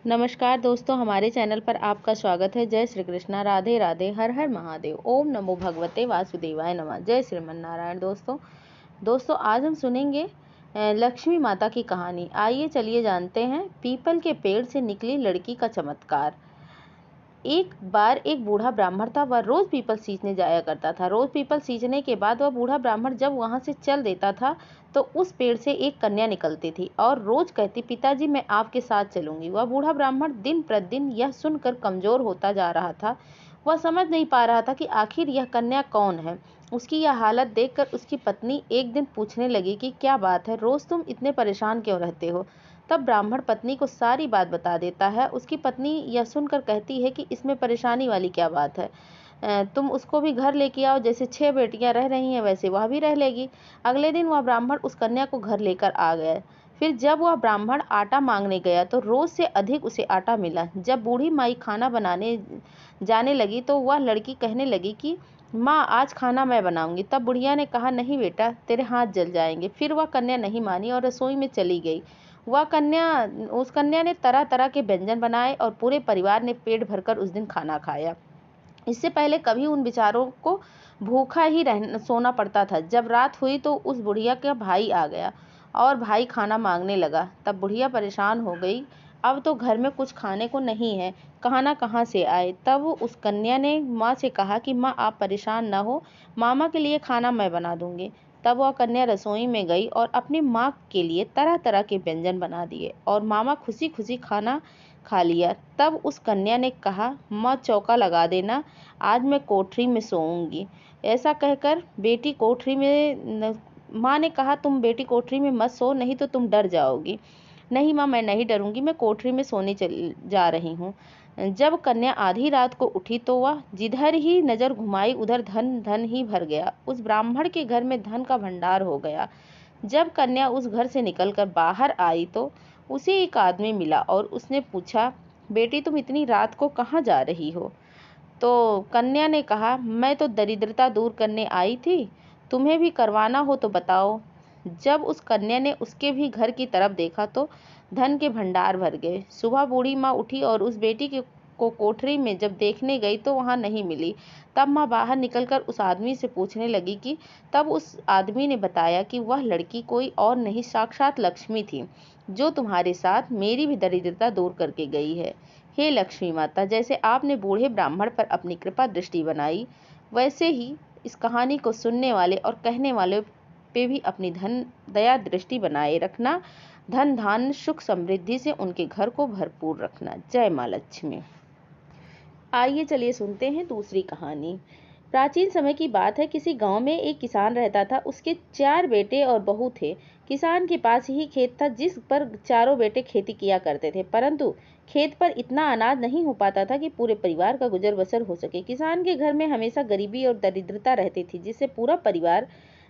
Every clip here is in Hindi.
नमस्कार दोस्तों, हमारे चैनल पर आपका स्वागत है। जय श्री कृष्णा, राधे राधे, हर हर महादेव, ओम नमो भगवते वासुदेवाय नमः। जय श्रीमन नारायण। दोस्तों आज हम सुनेंगे लक्ष्मी माता की कहानी। आइए चलिए जानते हैं पीपल के पेड़ से निकली लड़की का चमत्कार। एक बार एक बूढ़ा ब्राह्मण था। वह रोज पीपल सींचने जाया करता था। रोज पीपल सींचने के बाद वह बूढ़ा ब्राह्मण जब वहां से चल देता था तो उस पेड़ से एक कन्या निकलती थी और रोज कहती, पिताजी मैं आपके साथ चलूंगी। वह बूढ़ा ब्राह्मण दिन प्रतिदिन यह सुनकर कमजोर होता जा रहा था। वह समझ नहीं पा रहा था कि आखिर यह कन्या कौन है। उसकी यह हालत देखकर उसकी पत्नी एक दिन पूछने लगी कि क्या बात है, रोज तुम इतने परेशान क्यों रहते हो। तब ब्राह्मण पत्नी को सारी बात बता देता है। उसकी पत्नी यह सुनकर कहती है कि इसमें परेशानी वाली क्या बात है, तुम उसको भी घर लेके आओ। जैसे 6 बेटियां रह रही हैं वैसे वह भी रह लेगी। अगले दिन वह ब्राह्मण उस कन्या को घर लेकर आ गया। फिर जब वह ब्राह्मण आटा मांगने गया तो रोज से अधिक उसे आटा मिला। जब बूढ़ी माई खाना बनाने जाने लगी तो वह लड़की कहने लगी कि माँ आज खाना मैं बनाऊंगी। तब बुढ़िया ने कहा, नहीं बेटा, तेरे हाथ जल जाएंगे। फिर वह कन्या नहीं मानी और रसोई में चली गई। उस कन्या ने तरह तरह के व्यंजन बनाए और पूरे परिवार ने पेट भरकर उस दिन खाना खाया। इससे पहले कभी उन बेचारों को भूखा ही सोना पड़ता था। जब रात हुई तो उस बुढ़िया का भाई आ गया और भाई खाना मांगने लगा। तब बुढ़िया परेशान हो गई, अब तो घर में कुछ खाने को नहीं है, खाना कहाँ से आए। तब उस कन्या ने माँ से कहा कि माँ आप परेशान न हो, मामा के लिए खाना मैं बना दूंगी। तब वह कन्या रसोई में गई और अपनी माँ के लिए तरह तरह के व्यंजन बना दिए और मामा खुशी खुशी खाना खा लिया। तब उस कन्या ने कहा, माँ चौका लगा देना, आज मैं कोठरी में सोऊंगी। ऐसा कहकर बेटी कोठरी में माँ ने कहा, तुम बेटी कोठरी में मत सो, नहीं तो तुम डर जाओगी। नहीं माँ, मैं नहीं डरूंगी, मैं कोठरी में सोने चल जा रही हूँ। जब कन्या आधी रात को उठी तो वह जिधर ही नजर घुमाई उधर धन धन ही भर गया। उस ब्राह्मण के घर में धन का भंडार हो गया। जब कन्या उस घर से निकलकर बाहर आई तो उसे एक आदमी मिला और उसने पूछा, बेटी तुम इतनी रात को कहाँ जा रही हो। तो कन्या ने कहा, मैं तो दरिद्रता दूर करने आई थी, तुम्हें भी करवाना हो तो बताओ। जब उस कन्या ने उसके भी घर की तरफ देखा तो धन के भंडार भर गए। सुबह बूढ़ी माँ उठी और उस बेटी को कोठरी में जब देखने गई तो वहां नहीं मिली। तब माँ बाहर निकलकर उस आदमी से पूछने लगी कि तब उस आदमी ने बताया कि वह लड़की कोई और नहीं, साक्षात लक्ष्मी थी, जो तुम्हारे साथ मेरी भी दरिद्रता दूर करके गई है। हे लक्ष्मी माता, जैसे आपने बूढ़े ब्राह्मण पर अपनी कृपा दृष्टि बनाई, वैसे ही इस कहानी को सुनने वाले और कहने वाले पे भी अपनी धन दया दृष्टि बनाए रखना। धन धान सुख समृद्धि से उनके घर को भरपूर रखना। जय माँ लक्ष्मी। आइए चलिए सुनते हैं दूसरी कहानी। प्राचीन समय की बात है। किसी गांव में एक किसान रहता था। उसके 4 बेटे और बहू थे। किसान के पास ही खेत था जिस पर चारों बेटे खेती किया करते थे, परंतु खेत पर इतना अनाज नहीं हो पाता था कि पूरे परिवार का गुजर बसर हो सके। किसान के घर में हमेशा गरीबी और दरिद्रता रहती थी, जिससे पूरा परिवार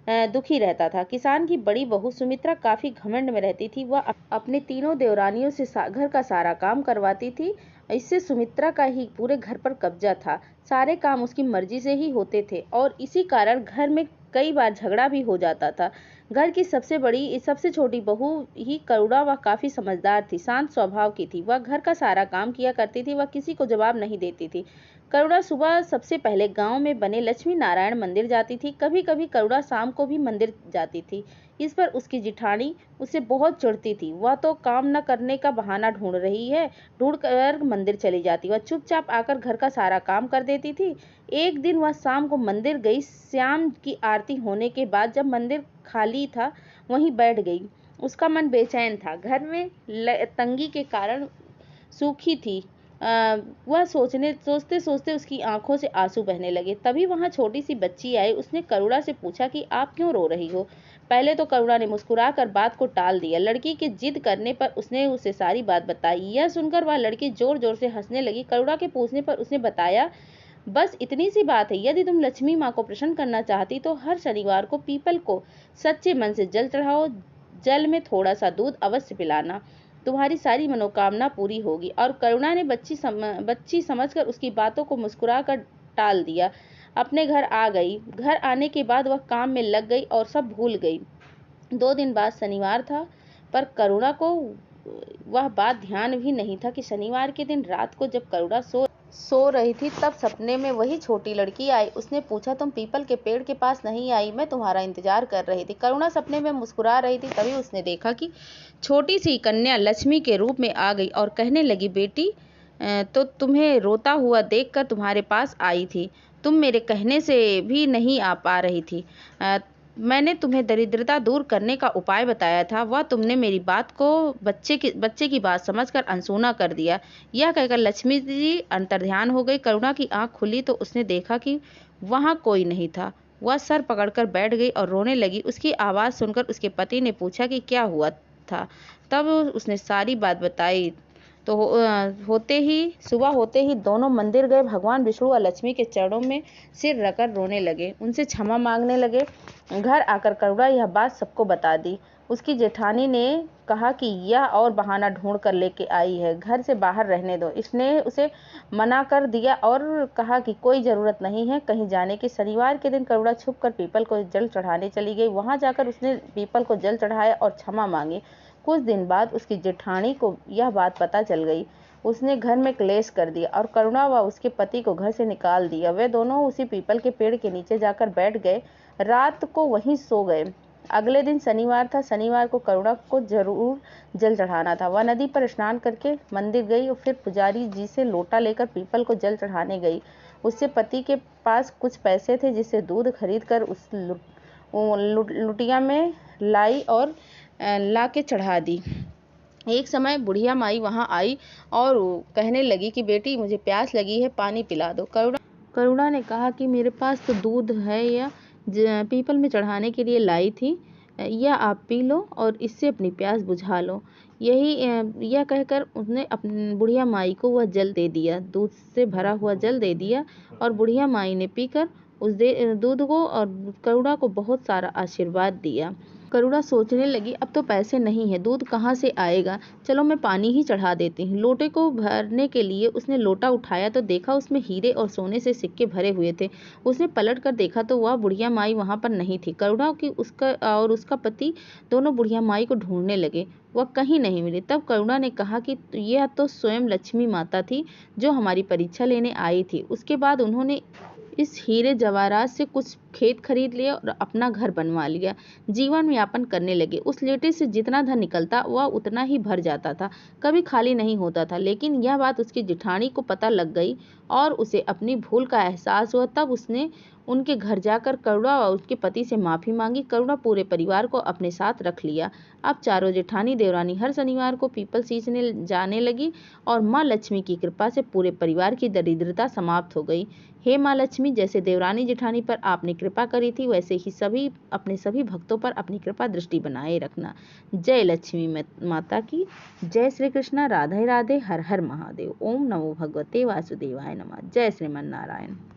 दुखी रहता था। किसान की बड़ी बहू सुमित्रा काफी घमंड में रहती थी। वह अपने तीनों देवरानियों से घर का सारा काम करवाती थी। इससे सुमित्रा का ही पूरे घर पर कब्जा था। सारे काम उसकी मर्जी से ही होते थे और इसी कारण घर में कई बार झगड़ा भी हो जाता था। घर की सबसे छोटी बहू ही करुणा व काफी समझदार थी, शांत स्वभाव की थी। वह घर का सारा काम किया करती थी, वह किसी को जवाब नहीं देती थी। करुणा सुबह सबसे पहले गांव में बने लक्ष्मी नारायण मंदिर जाती थी। कभी कभी करुणा शाम को भी मंदिर जाती थी। इस पर उसकी जिठानी उससे बहुत चिढ़ती थी। वह तो काम न करने का बहाना ढूंढ रही है, ढूंढ कर मंदिर चली जाती। वह चुपचाप आकर घर का सारा काम कर देती थी। एक दिन वह शाम को मंदिर गई। शाम की आरती होने के बाद जब मंदिर खाली था वहीं बैठ गई। उसका मन बेचैन था। घर में तंगी के कारण सूखी थी। वह सोचते सोचते उसकी आंखों से आंसू बहने लगे। तभी वहां छोटी सी बच्ची आई। उसने करुणा से पूछा कि आप क्यों रो रही हो। पहले तो करुणा ने मुस्कुराकर बात को टाल दिया। लड़की के जिद करने पर उसने उसे सारी बात बताई। यह सुनकर वह लड़की जोर जोर से हंसने लगी। करुणा के पूछने पर उसने बताया, बस इतनी सी बात है, यदि तुम लक्ष्मी माँ को प्रसन्न करना चाहती तो हर शनिवार को पीपल को सच्चे मन से जल चढ़ाओ। जल में थोड़ा सा दूध अवश्य पिलाना, तुम्हारी सारी मनोकामना पूरी होगी। और करुणा ने बच्ची समझकर उसकी बातों को मुस्कुराकर टाल दिया। अपने घर आ गई। घर आने के बाद वह काम में लग गई और सब भूल गई। 2 दिन बाद शनिवार था, पर करुणा को वह बात ध्यान भी नहीं था कि शनिवार के दिन रात को जब करुणा सो रही थी तब सपने में वही छोटी लड़की आई। उसने पूछा, तुम पीपल के पेड़ के पास नहीं आई? मैं तुम्हारा इंतजार कर रही थी। करुणा सपने में मुस्कुरा रही थी। तभी उसने देखा कि छोटी सी कन्या लक्ष्मी के रूप में आ गई और कहने लगी, बेटी, तो तुम्हें रोता हुआ देखकर तुम्हारे पास आई थी। तुम मेरे कहने से भी नहीं आ पा रही थी। मैंने तुम्हें दरिद्रता दूर करने का उपाय बताया था, वह तुमने मेरी बात को बच्चे की बात समझकर अनसुना कर दिया। यह कहकर लक्ष्मी जी अंतर्ध्यान हो गई। करुणा की आंख खुली तो उसने देखा कि वहां कोई नहीं था। वह सर पकड़कर बैठ गई और रोने लगी। उसकी आवाज़ सुनकर उसके पति ने पूछा कि क्या हुआ था। तब उसने सारी बात बताई। तो सुबह होते ही दोनों मंदिर गए। भगवान विष्णु और लक्ष्मी के चरणों में सिर रखकर रोने लगे, उनसे क्षमा मांगने लगे। घर आकर करुणा यह बात सबको बता दी। उसकी जेठानी ने कहा कि यह और बहाना ढूंढ कर लेके आई है, घर से बाहर रहने दो। इसने उसे मना कर दिया और कहा कि कोई ज़रूरत नहीं है कहीं जाने की। शनिवार के दिन करुणा छुप कर पीपल को जल चढ़ाने चली गई। वहां जाकर उसने पीपल को जल चढ़ाया और क्षमा मांगी। कुछ दिन बाद उसकी जेठानी को यह बात पता चल गई। उसने घर में क्लेश कर दिया और करुणा व उसके पति को घर से निकाल दिया। वे दोनों उसी पीपल के पेड़ के नीचे जाकर बैठ गए। रात को वहीं सो गए। अगले दिन शनिवार था। शनिवार को करुणा को जरूर जल चढ़ाना था। वह नदी पर स्नान करके मंदिर गई और फिर पुजारी जी से लोटा लेकर पीपल को जल चढ़ाने गई। उससे पति के पास कुछ पैसे थे जिससे दूध खरीद कर उस लुटिया में लाई और ला के चढ़ा दी। एक समय बुढ़िया माई वहां आई और कहने लगी कि बेटी, मुझे प्यास लगी है, पानी पिला दो। करुणा ने कहा कि मेरे पास तो दूध है, या पीपल में चढ़ाने के लिए लाई थी, यह आप पी लो और इससे अपनी प्यास बुझा लो। यह कहकर उसने अपनी बुढ़िया माई को वह जल दे दिया, दूध से भरा हुआ जल दे दिया। और बुढ़िया माई ने पीकर उस दूध को और करुणा को बहुत सारा आशीर्वाद दिया। करुणा सोचने लगी, अब तो पैसे नहीं है, दूध कहाँ से आएगा, चलो मैं पानी ही चढ़ा देती हूँ। लोटे को भरने के लिए उसने लोटा उठाया तो देखा उसमें हीरे और सोने से सिक्के भरे हुए थे। उसने पलट कर देखा तो वह बुढ़िया माई वहां पर नहीं थी। करुणा की उसका पति दोनों बुढ़िया माई को ढूंढने लगे, वह कहीं नहीं मिली। तब करुणा ने कहा कि यह तो स्वयं लक्ष्मी माता थी जो हमारी परीक्षा लेने आई थी। उसके बाद उन्होंने इस हीरे जवाहरात से कुछ खेत खरीद लिए और अपना घर बनवा लिया। जीवन यापन करने लगे। उस लेटे से जितना धन निकलता वह उतना ही भर जाता था, कभी खाली नहीं होता था। लेकिन यह बात उसकी जेठानी को पता लग गई और उसे अपनी भूल का एहसास हुआ। तब उसने उनके घर जाकर करुणा और उसके पति से माफ़ी मांगी। करुणा पूरे परिवार को अपने साथ रख लिया। अब चारों जेठानी देवरानी हर शनिवार को पीपल सींचने जाने लगी और माँ लक्ष्मी की कृपा से पूरे परिवार की दरिद्रता समाप्त हो गई। हे माँ लक्ष्मी, जैसे देवरानी जेठानी पर आपने कृपा करी थी वैसे ही अपने सभी भक्तों पर अपनी कृपा दृष्टि बनाए रखना। जय लक्ष्मी माता की। जय श्री कृष्णा। राधे राधे। हर हर महादेव। ओम नमो भगवते वासुदेवाय नमः। जय श्रीमन नारायण।